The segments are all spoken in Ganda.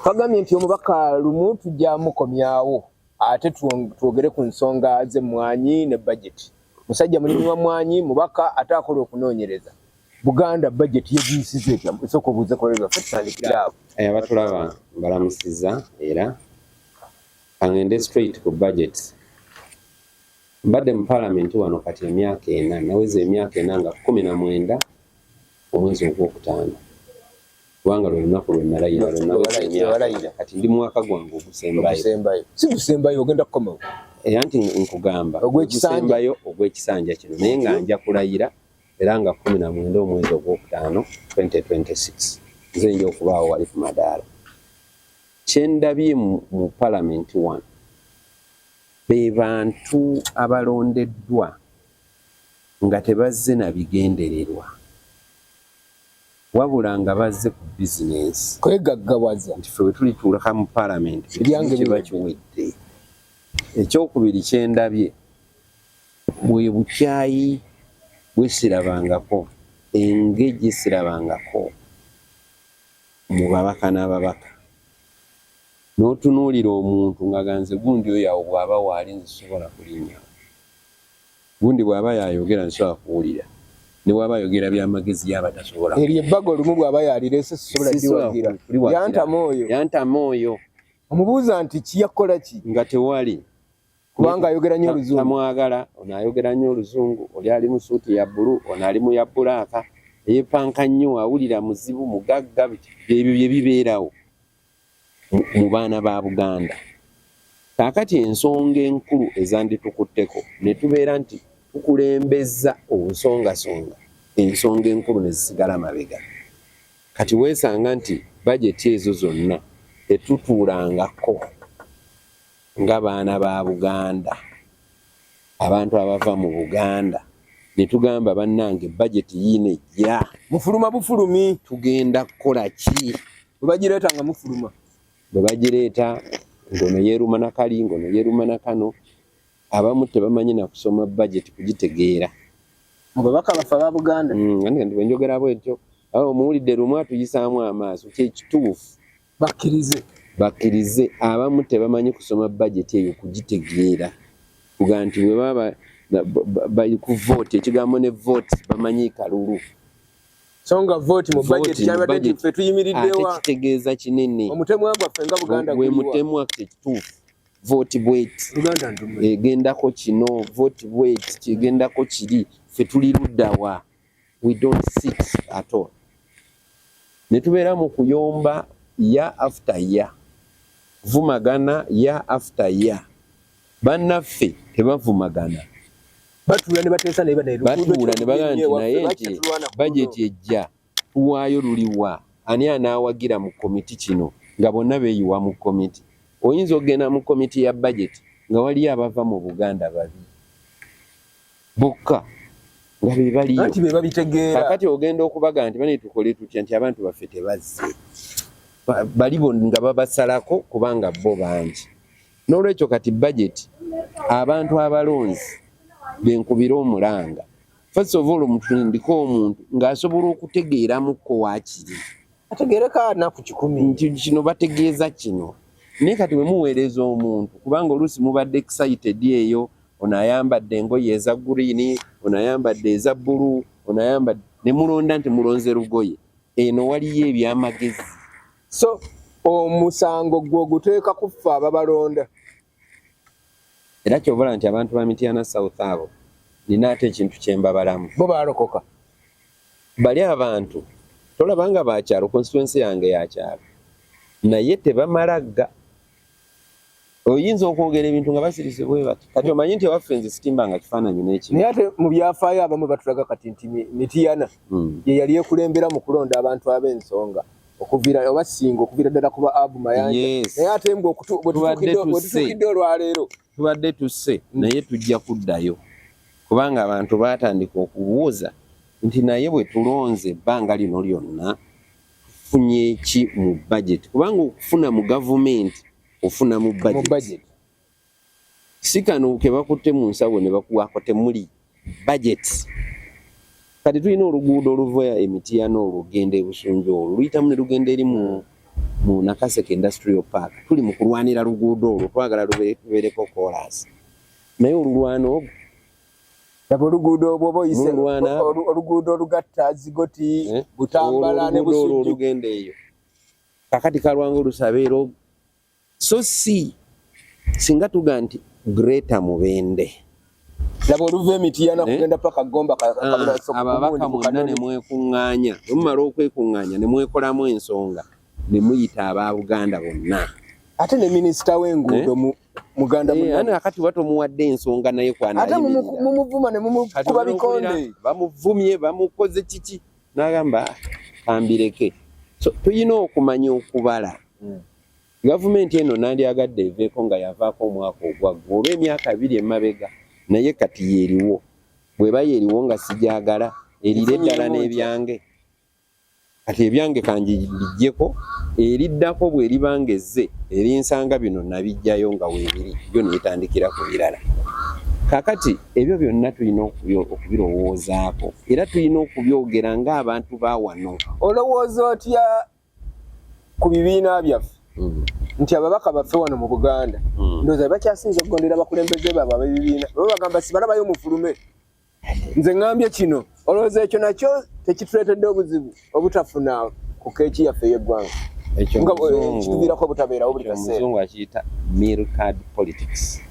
Twagambye nti omubaka lumu tujja mukomyawo ate twogere ku nsonga z'emmwanyi ne budget. Musajja mulimi wa mmwanyi mubaka ate akola okunoonyereza. Buganda budget yegiyisiza etya? Esooka obuuze kolera tutandikira awo. Abatulaba mbalamusiza era kangende straight ku budget. Mbadde mu parliament wano kati emyaka 4 naweza emyaka 4 nga 19 omwezi ogwokutaano. Kubanga lwe lunaku lwe nalayira kati ndi mwaka gwange ogusembayo. Si gusembayo ogenda kukomawo. Anti nkugamba ogwekisembayo ogwekisanja kino naye nga nja kulayira era nga 19 omwezi ogwokutaano 2026 nze nja okubaawo wali ku madaala. Kyendabye mu parliament wano be bantu abalondeddwa nga tebazze na bigendererwa wabula nga bazze ku bizinensi kwegaggawaza nti ffe we tulituulaka mu parliament kiba kiwedde. Ekyokubiri kyendabye bwe bukyayi bwe sirabangako engege sirabangako mu babaka n'ababaka n'otunuulira omuntu nga ganze gundi oyo awo bw'aba waali nzisobola kulinnya gundi bw'aba yayogera nsobola kuwulira ne bw'aba ayogera by'amagezi yaba tasobola eri ebbago olumu bw'aba yalirese sisobola diwagira yantama oyo omubuuza nti kiyakola ki nga tewali kubanga ayogera nnyo oluzungu tamwagala ono ayogera nnyo oluzungu oli ali mu suuti ya bbulu ono ali mu ya bbulaaka eyepanka nnyo awulira muzibu mugagga ebyo bye bibeerawo mu baana ba Buganda. Kaakati ensonga enkulu ezanditukutteko ne tubeera nti tukulembeza obusongasonga ensonga enkulu ne zisigala mabega. Kati weesanga nti bajeti ezo zonna tetutuulangako ng'abaana ba Buganda abantu abava mu Buganda ne tugamba bannange bajeti yiine ejja mufuluma bufulumi tugenda kukola ki bwe bagireeta nga mufuluma bwe bagireeta ngono yeeruma na kali ngono yeeruma na kano abamu tebamanyi na kusoma bajeti kugitegeera mu babaka bafa ba Buganda ndi bwe njogera bwetyo awo muwulidde lumu atuyisaamu amaaso kyekituufu bakkirize abamu tebamanyi kusoma bajeti eyo kugitegeera kuga nti bwe baba bali ku vote ekigambo ne vote bamanyi kalulu songa vote mu budget cyabadde ffe tuyimiriddewa kitegeeza kinene omutemwa gwaffe nga Buganda gwe mutemwa kituufu vote bwet Buganda ndume egendako kino vote bwet kigendako kiri ffe tuli luddawa we don't sit at all ne tubeera mu kuyomba ya after ya vumagana ya after ya bannaffe tebavumagana batuula ne bateesa ne bagaa nti naye nti bajeti ejja tuwaayo luliwa ani anaawagira mu komiti kino nga bonna beeyiwa mu komiti. Oyinza okugenda mu komiti ya bajeti nga waliyo abava mu Buganda babi bokka nga be baliyo anti be babitegeera. Kakati ogenda okubaga nti bane tukole tutya nti abantu baffe tebazze balibo nga babasalako kubanga bo bangi. N'olwekyo kati bajeti abantu abalonzi benkubira omulanga first of all omutundiko omuntu ng'asobola okutegeeramuko waakiri ategeereka naku 10 nti kino bategeeza kino naye kati bwe muweereza omuntu kubanga oluusi mubadde excited eyo ono ayambadde engoye eza green ono ayambadde eza bbulu ono ayambadde ne mulonda nti mulonze lugoye eno waliyo ebyamagezi so omusango gwo guteeka kuffa ababalonda. Era kyobala nti abantu ba Mityana South abo nina ate ekintu kyembabalamu bo baalokoka bali abantu tolabanga bakyalo constituency yange yakyalo naye tebamalaga oyinza okwogera ebintu nga basirise bwe bati kati omanyi nti ewaffe nze sitimbanga kifaananyi n'ekimu naye ate mu byafaayo abamu batulaga kati nti Mityana ye yali ekulembera mu kulonda abantu ab'ensonga okuvira oba singa okuvira ddala kuba Abu Mayanja naye ate mbwe bwetutukidde olwaleero tubadde tusse naye tujja kuddayo kubanga abantu baatandika okubuuza nti naye bwe tulonze ebbanga lino lyonna tufunye ki mu budget kubanga okufuna mu gavumenti ofuna mu budget si kano ke bakutte mu nsawo ne bakuwako temuli budget. Kati tulina oluguudo oluva Mityana olugenda e Busunju oluyitamu ne lugenda eri mu mu Nakaseke Industrial Park tuli mu kulwanira luguudo olwo twagala lubeereko kolas naye olulwano laba oluguudo obwo oyise oluguudo olugatta Zigoti Butambala ne Busujju olugenda eyo kakati kalwanga olusabeero so si singa tuga nti Greta Mubende laba oluva Emityana kugenda paka Gomba ababaka mwonna ne mwekuŋŋaanya omumala okwekuŋŋaanya ne mwekolamu ensonga ne muyita aba Buganda bonna ate ne minisita w'enguudo Muganda ana akati wato muwadde ensonga naye kwana ate mumuvuma ne mumukuba bikonde bamuvumye bamukoze kiki n'agamba ambireke so tuyina okumanya okubala gavumenti eno nandyagadde eveeko nga yavaako omwaka ogwaggwa oba emyaka 2 emabega naye kati yeeriwo bweba yeeriwo nga sijagala erire ddala n'ebyange kati ebyange kanjijjeko eriddako bweribangezze erinsanga bino nabijjayo nga weebiri byo neyetandikira ku birala kakati ebyo byonna tulina okubirowoozaako era tulina okubyogera ng'abantu ba wano. Olowooza otya ku bibiina byaffe nti ababaka baffe wano mu Buganda ndowooza bakyasinza okugondera abakulembeze baabwe ab'ebibiina baba bagamba sibalabayo mufulume nze ngambye kino olowooza ekyo nakyo tekituleetedde obuzibu obutafuna ku keeki yaffe y'eggwanga nga kituviirako obutabeerawo buli kaseera omuzungu akiyita meal card politics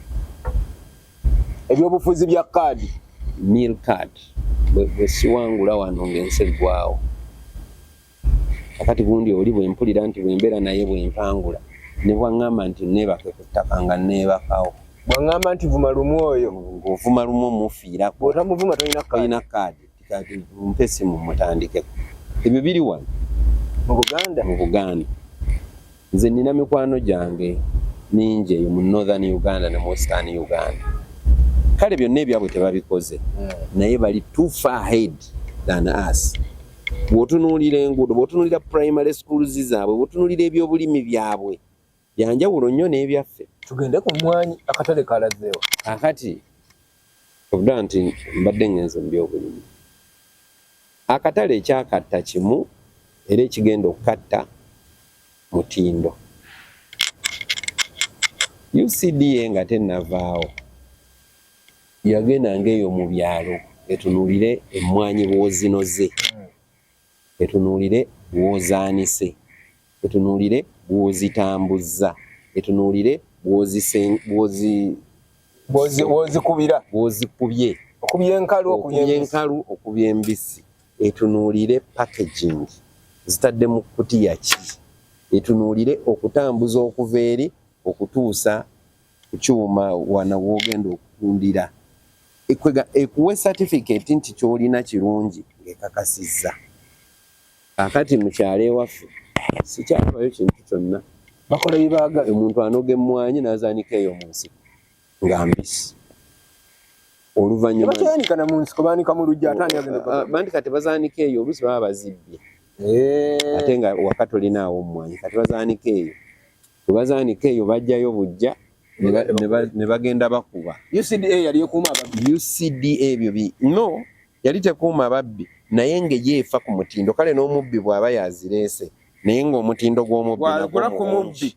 ebyobufuzi bya kaadi meal card bwe siwangula wano ng'ensi eggwawo akati gundi oli bwempulira nti bwembeera naye bwempangula ne bwaŋŋamba nti neebake ku ttaka nga neebakawo bwaŋŋamba nti vuma lumu oyo ng'ovuma lumu omufiirako bw'otamuvuma tolina kaadi kati mpe simu mutandikeko ebyo biri wano mu Buganda nze nina mikwano gyange ningi eyo mu Northern Uganda ne mu Western Uganda kale byonna ebyabwe tebabikoze naye bali too far ahead than us. Bw'otunuulira enguudo bw'otunuulira primary schools zaabwe bw'otunuulira ebyobulimi byabwe byanjawulo nnyo n'ebyaffe. Tugende ku mmwanyi akatale kalazeewa akati obuda nti mbadde ngenze mu byobulimi akatale ekyakatta kimu era ekigenda okukatta mutindo UCDA nga tennavaawo yagenda ng'eyo mu byalo etunuulire emmwanyi bw'ozinoze etunuulire bw'ozaanise etunuulire bw'ozitambuzza etunuulire bw'ozikubira bw'ozikubye okubya enkalu okubya embisi etunuulire packaging zitadde mu kutiya ki etunuulire okutambuza okuva eri okutuusa ku kyuma wana w'ogenda okutundira ekuwe certificate nti kyolina kirungi ng'ekakasizza. Akati mu kyalo ewaffe sikyalabayo kintu kyonna bakola bibaaga omuntu anoga emmwanyi n'azaanika eyo mu nsiko nga mbisi oluvannyuma bakyanikana mu nsiko baanika mu lujja ate ani agenda bandi kati bazaanika eyo oluusi baba bazibbye ate nga wakati olinaawo mmwanyi kati bazaanika eyo webazaanika eyo bajjayo bujja ne bagenda bakuba. UCDA yali ekuuma ababbi UCDA ebyo no yali tekuuma ababbi naye ngeyeefa ku mutindo kale n'omubbi bw'aba yazireese naye ng'omutindo gw'omubbi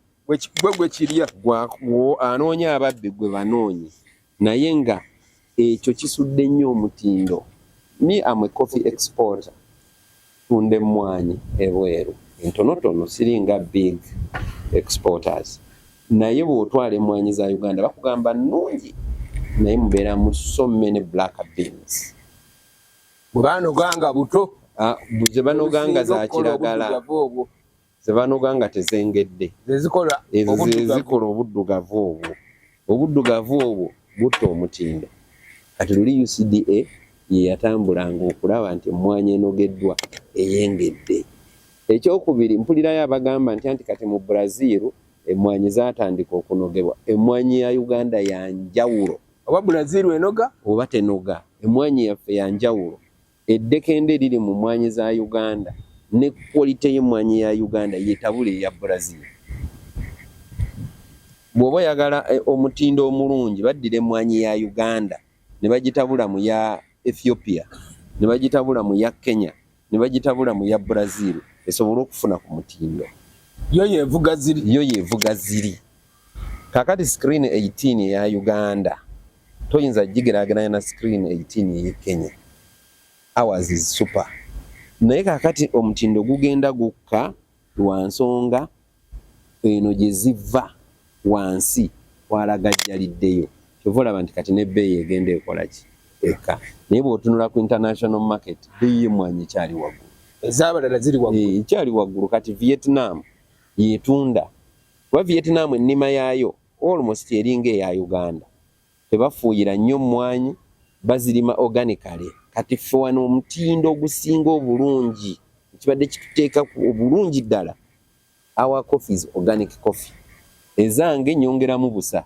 gwe kirya anoonya ababbi gwe banoonye naye nga ekyo kisudde nnyo omutindo. Me am a coffee exporter tunda emmwanyi ebweru entonotono siringa big exporters naye bw'otwala emmwanyi za Uganda bakugamba nnungi naye mubeera mu so many black beans bwebanoganga buto ze banoganga za kiragala ze banoganga tezengedde zezikola obuddugavu obwo butta omutindo. Kati luli UCDA ye yatambulanga okulaba nti emmwanyi enogeddwa eyengedde. Ekyokubiri mpulirayo abagamba nti kati mu Brazil emmwanyi zaatandika okunogebwa. Emmwanyi ya Uganda ya njawulo. Oba Brazil enoga oba tenoga emmwanyi yaffe ya njawulo. Eddekende eriri mu mmwanyi za Uganda ne quality y'emmwanyi ya Uganda yetabule ya Brazil. Bw'oba oyagala omutindo omulungi baddira emmwanyi ya Uganda ne bagitabula mu ya Ethiopia ne bagitabula mu ya Kenya ne bagitabula mu ya Brazil esobole okufuna ku mutindo. yo yevuga ziri kakati screen 18 ya Uganda toyinza jigeragana na screen 18 ya Kenya. Ours is super. Naye kakati omutindo gugenda gukka lwansonga eno gye ziva wansi walagajjaliddeyo. Kyova olaba nti kati n'ebbeeyi egenda ekola ki eka. Naye bw'otunula ku international market bbeeyi y'emmwanyi ekyali waggulu. Ez'abalala ziri waggulu. Ekyali waggulu kati Vietnam yeetunda. Kuba Vietnam ennima yaayo almost eringa eya Uganda. Tebafuuyira nnyo mmwanyi bazirima organically. Kati ffe wano omutindo ogusinga obulungi kibadde kituteeka obulungi ddala. Our coffee is organic coffee. Ezange nyongeramu busa.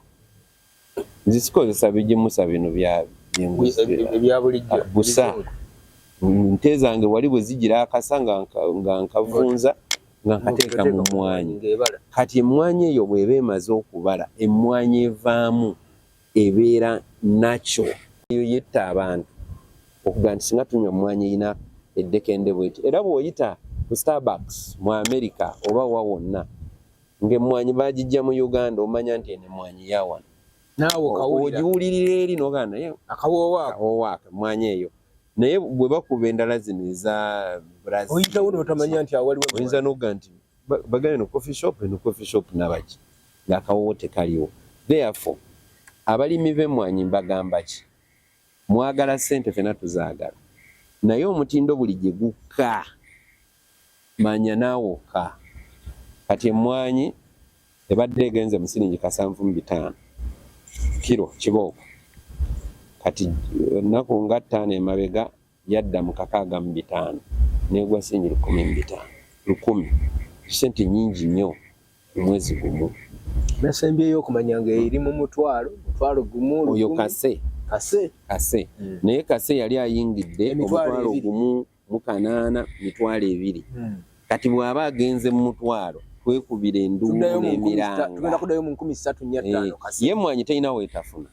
Nzikozesa bigimusa bino bya bulijjo. Busa. Nte zange wali bwe zigira akasa nga nkavunza nga nkateeka mu mmwanyi. Kati emmwanyi eyo bw'eba emaze okubala, emmwanyi evaamu ebeera nacho. Eyo yetta abantu okuga nti singa tunywa emmwanyi erina eddekende bweti. Era bw'oyita ku Starbucks mu America oba wa wonna ng'emmwanyi baagijja mu Uganda omanya nti eno emmwanyi ya wano. Naawe ogiwulirira eri n'ogamba naye akawoowaako emmwanyi eyo. Naye bwe bakuba endala zino eza Brazil oyitawo n'otamanya nti awaliwo oyinza n'ogamba nti bagale no coffee shop nabaki ng'akawoowo tekaliwo. Therefore abalimi b'emmwanyi mbagamba ki mwagala ssente ffenna tuzaagala naye omutindo buli gye gukka manya naawe okka. Kati emmwanyi ebadde egenze mu siringi 7.5 kilo kibooko. Kati ennaku nga 5 emabega yadda mu 65 negwa siringi 10. Sente nyingi nnyo omwezi gumu. Nasembyeyo okumanya nga eri mu mutwalo gumu oyo kase. Naye kase yali ayingidde omutwalo gumu mu 8 mitwalo 2. Kati bw'aba agenze mu mutwalo kwekubira enduulu n'emiranga. Tugenda kuddayo mu 13.5 kase. Ye mmwanyi terina weetafuna.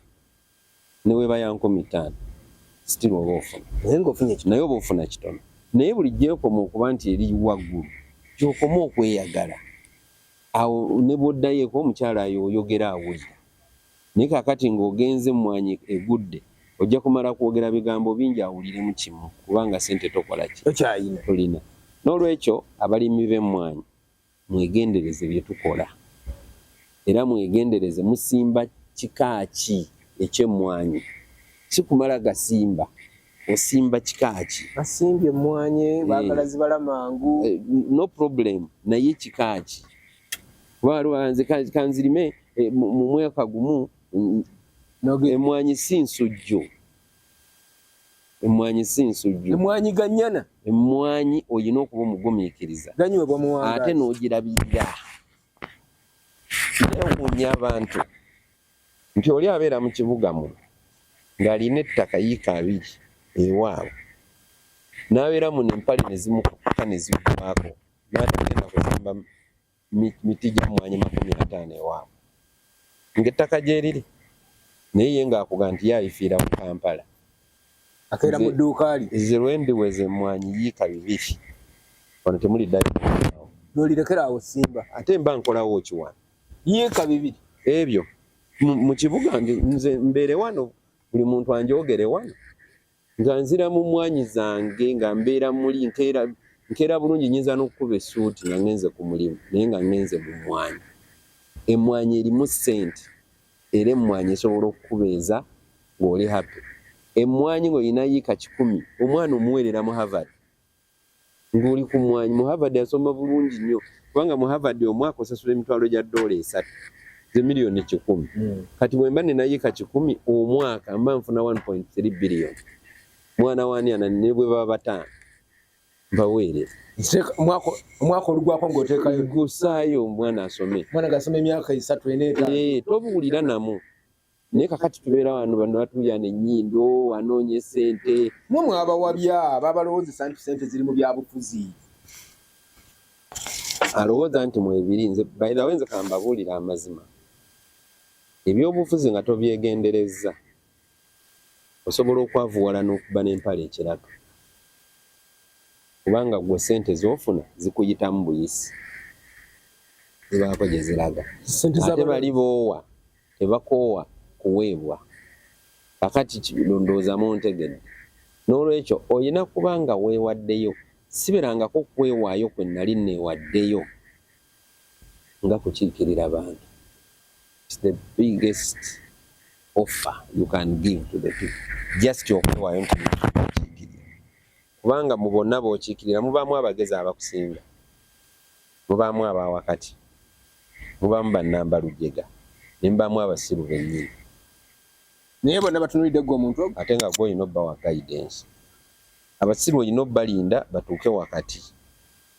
Ne weeba ya 15 still oba ofuna. Naye oba ofuna kitono. Naye buli gyekoma okuba nti eri waggulu gyokoma okweyagala. Awo ne bw'oddayoeko omukyala ayo oyogera awulira. Naye kakati ng'ogenze mmwanyi egudde ojja kumala kwogera bigambo bingi awuliremu kimu kubanga ssente tokola ki tolina. N'olwekyo abalimi b'emmwanyi mwegendereze bye tukola era mwegendereze musimba kika ki eky'emmwanyi. Si kumala gasimba osimba kika ki. Basimbye emmwanyi baagala zibala mangu. No problem naye kika ki. Nze kanzirime mu mwaka gumu emmwanyi si nsujju. Emmwanyi gannyana. Emmwanyi oyina okuba omugumiikiriza. Ganywebwa mu wanga. Ate n'ogirabirira. Neewuunya abantu nti oli abeera mu kibuga muno ng'alina ettaka yiika 2 ewaabwe n'abeera muno empale ne zimukuka ne zivwaako n'atagenda kuzimba miti gya mmwanyi 50 ewaabwe ng'ettaka gy'eriri naye ye ng'akuga nti yayifiira mu Kampala akeera mu dduuka li ze lwendiweze emmwanyi yiika 2 wano temuli ddayo n'olirekera awo simba ate mba nkolawo kiwano yiika 2 ebyo mu kibuga nze mbeere wano buli muntu anjogere wano nga nzira mu mmwanyi zange nga mbeera muli nkeera bulungi nyinza n'okukuba essuuti nga ngenze ku mulimu naye nga ngenze mu mmwanyi. Emmwanyi erimu ssente era emmwanyi esobola okukubeeza ng'oli happy. Emmwanyi ng'olina yiika 10 omwana omuweerera mu Harvard ng'oli ku mmwanyi. Mu Harvard asoma bulungi nnyo kubanga mu Harvard omwaka osasula emitwalo gya $3 ze miliyoni 10. Kati bwe mba nina yiika 10 omwaka mba nfuna 1.3 billion. Mwana wani ana ne bwe baba 5 baweerera. Omwaka olugwako ng'oteekayo gusaayo omwana asome. Mwana gasoma emyaka 3 4 tobuwulira namu. Naye kakati tubeera wano bano batuyana ennyindo wanoonye ssente. Mmwe abawabya babalowoozesa nti ssente ziri mu byabufuzi. Alowooza nti mwebiri nze by the way nze kambabuulira amazima. Ebyobufuzi nga tobyegenderezza osobola okwavuwala n'okuba n'empale ekiraka. Kubanga gwe ssente z'ofuna zikuyitamu buyisi. zibaako gye ziraga. Ssente Ate z'abalala. bali boowa tebakoowa kuweebwa. Kakati ndowooza muntegedde. N'olwekyo olina kuba nga weewaddeyo. Siberangako kwewaayo kwe nali neewaddeyo nga kukiikirira bantu. It's the biggest offer you can give to the people. Just okwewaayo nti mukiikirira. Kubanga mu bonna b'okiikirira mubaamu abagezi abakusinga. Mubaamu abawakati. Mubaamu bannamba lujjega. Ne mubaamu abasiru bennyini. Naye bonna batunulidde gwe omuntu ogwo. Ate nga gwe olina obba wa guidance. Abasiru olina obbalinda batuuke wakati.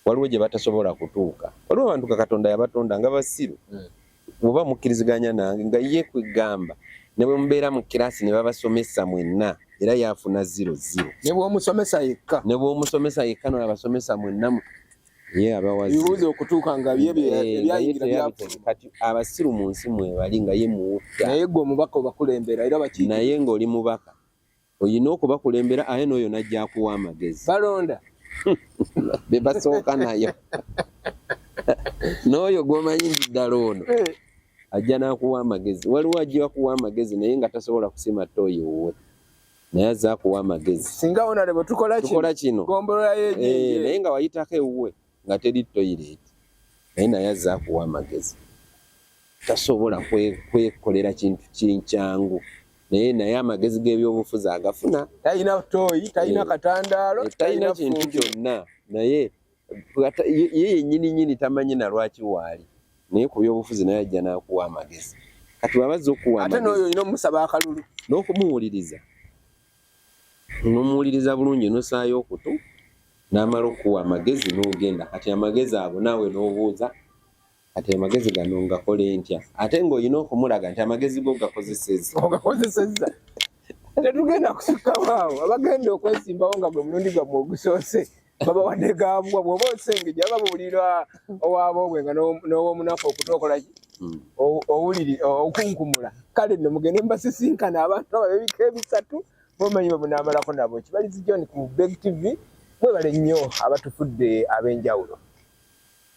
Waliwo gye batasobola kutuuka. Waliwo abantu Katonda yabatonda nga basiru. Bw'oba mukkiriziganya nange nga ye kwegamba ne bwe mubeera mu kiraasi ne babasomesa mwenna era yaafuna 0-0. Ne bw'omusomesa yekka. Ne bw'omusomesa yekka n'abasomesa mwenna ye abawazi. Ebibuuzo okutuuka nga ebyayingira byafuna. Kati abasiru mu nsi mwebali nga ye muwutta. Naye gwe omubaka obakulembera era bakiikirira. Naye ng'oli mubaka olina okubakulembera aye n'oyo najja akuwa amagezi. Balonda. Be basooka nayo. N'oyo gw'omanyi nti ddala ono ajja n'akuwa amagezi. Waliwo ajja kuwa amagezi naye nga tasobola kusima ttooyi wuwe. Naye azze akuwa amagezi. Singa onalebo tukola kino. Gombolola yeje. Naye nga wayitako ewuwe nga teri toyireeti. Naye naye azze akuwa amagezi. Tasobola kwekolera kintu kinkyangu. Naye amagezi g'ebyobufuzi agafuna. Talina ttooyi, talina katandaalo, talina kintu kyonna. Naye ye yennyini tamanyi na lwaki waali. Naye ku byobufuzi naye ajja n'akuwa amagezi. Kati wabazza okuwa amagezi. Ate n'oyo olina omusaba akalulu. N'okumuwuliriza. N'omuwuliriza bulungi n'osaayo okutu. N'amala okuwa amagezi n'ogenda. Kati amagezi ago naawe n'obuuza. Kati amagezi gano ngakole ntya. Ate ng'olina okumulaga nti amagezi go gakozesezza. Ogakozesezza. Tetugenda kusukkawo awo. Abagenda okwesimbawo nga gwe mulundi gwammwe ogusoose. Babawadde gaabwa bw'oba osengejja babuulira owaabwe nga n'ow'omunaku okutokola ki? Okunkumula. Kale nno mugende mbasisinkana abantu abo b'ebika ebisatu bomanyi bwe munaamalako nabo. Kibalizi John ku Big TV mwebale nnyo abatufudde ab'enjawulo.